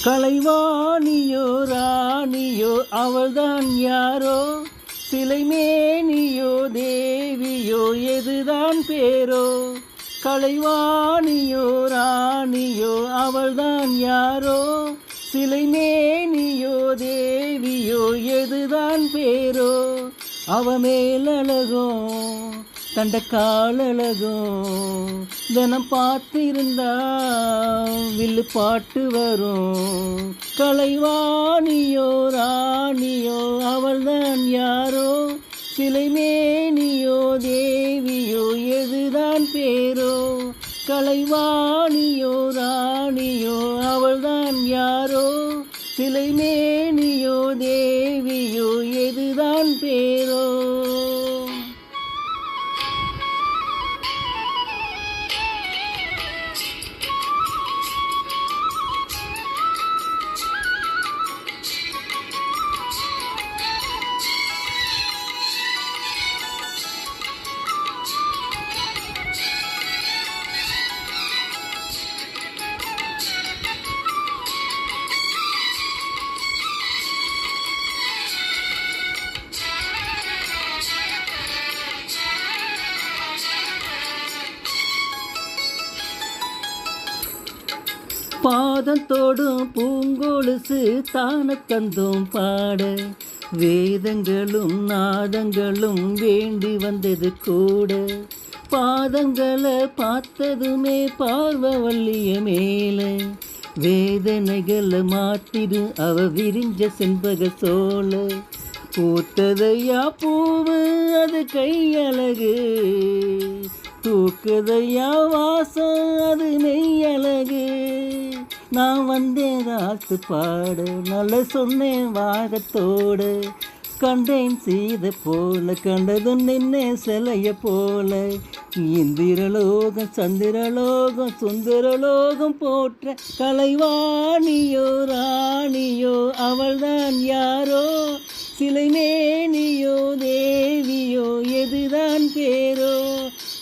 கலைவாணியோ ராணியோ அவள்தான் யாரோ, சிலைமேனியோ தேவியோ எதுதான் பேரோ. கலைவாணியோ ராணியோ அவள்தான் யாரோ, சிலைமேனியோ தேவியோ எதுதான் பேரோ. அவ மேலழகோ தண்டக்காலழகோ, தினம் பார்த்திருந்தா வில்லு பாட்டு வரும். கலைவாணியோ ராணியோ அவள்தான் யாரோ, சிலைமேனியோ தேவியோ எதுதான் பேரோ. கலைவாணியோ ராணியோ அவள்தான் யாரோ, சிலைமேனியோ தேவியோ எதுதான் பேரோ. பாதத்தோடும் பூங்கொலுசு தான தந்தும் பாட, வேதங்களும் நாதங்களும் வேண்டி வந்தது கூட. பாதங்களை பார்த்ததுமே பார்வவல்லிய மேல, வேதனைகளை மாத்திடு அவ விரிஞ்ச செண்பக சோல. பூத்ததையா பூவு அது கையழகு, தூக்குதையா வாசம் அது நெய்யழகு. நான் வந்தேன் ராத்து பாட, நல்ல சொன்னேன் வாகத்தோடு. கண்டேன் சீதை போல கண்டதும் நின்னே சிலைய போல. இந்திரலோகம் சந்திரலோகம் சுந்தரலோகம் போற்ற, கலைவாணியோ ராணியோ அவள்தான் யாரோ, சிலைமேனியோ தேவியோ எதுதான் பேரோ.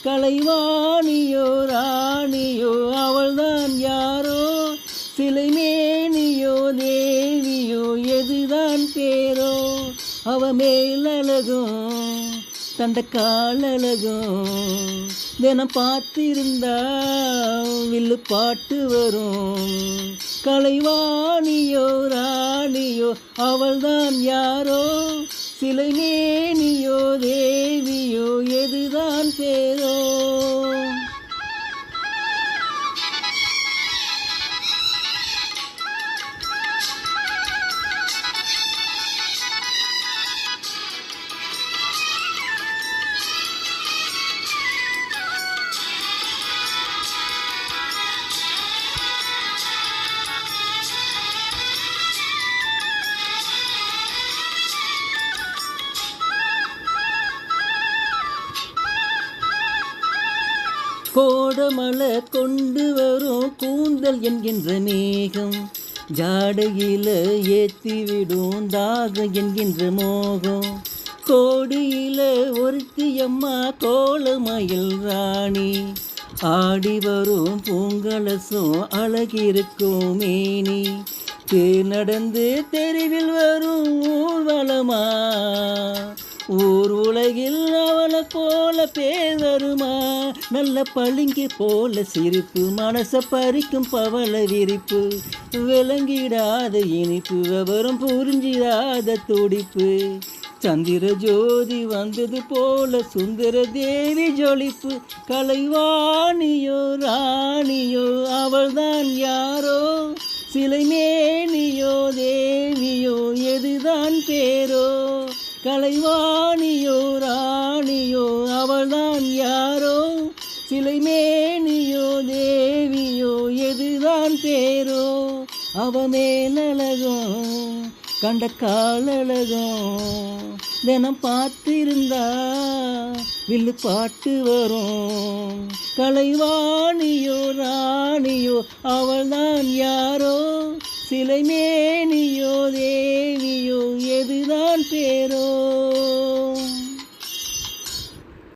கலைவாணியோ ராணியோ அவள்தான் யாரோ, சிலைமேனியோ தேவியோ எதுதான் பேரோ. அவ மேலழகும் தண்டக்காலழகும், தினம் பார்த்திருந்தா வில்லு பாட்டு வரும். கலைவாணியோ ராணியோ அவள்தான் யாரோ, சிலைமேனியோ தேவியோ எதுதான் பேரோ. கோடமலை கொண்டு வரும் கூந்தல் என்கின்ற மேகம், ஜாடையில ஏற்றிவிடும் தாகம் என்கின்ற மோகம். கோடியில ஒருத்தியம்மா கோலமயில் ராணி, ஆடி வரும் பூங்கலசும் அழகிருக்கும் மேனி. தேர் நடந்து தெருவில் வரும் ஊர்வலமா, ஊர் உலகில் அவளை போல பேர் வருமா. நல்ல பளிங்கு போல சிரிப்பு, மனச பறிக்கும் பவள விரிப்பு. விளங்கிடாத இனிப்பு, விவரம் புரிஞ்சிடாத துடிப்பு. சந்திர ஜோதி வந்தது போல சுந்தர தேவி ஜொலிப்பு. கலைவாணியோ ராணியோ அவள்தான் யாரோ, சிலைமேனியோ தேவியோ எதுதான் பேரோ. கலைவாணியோ ராணியோ அவள்தான் யாரோ, சிலைமேனியோ தேவியோ எதுதான் பேரோ. அவ மேலழகும் கண்ட காலழகும், தினம் பார்த்திருந்தா வில்லு பாட்டு வரும். கலைவாணியோ ராணியோ அவள்தான் யாரோ, சிலைமேனியோ தேவியோ எதுதான் பேரோ.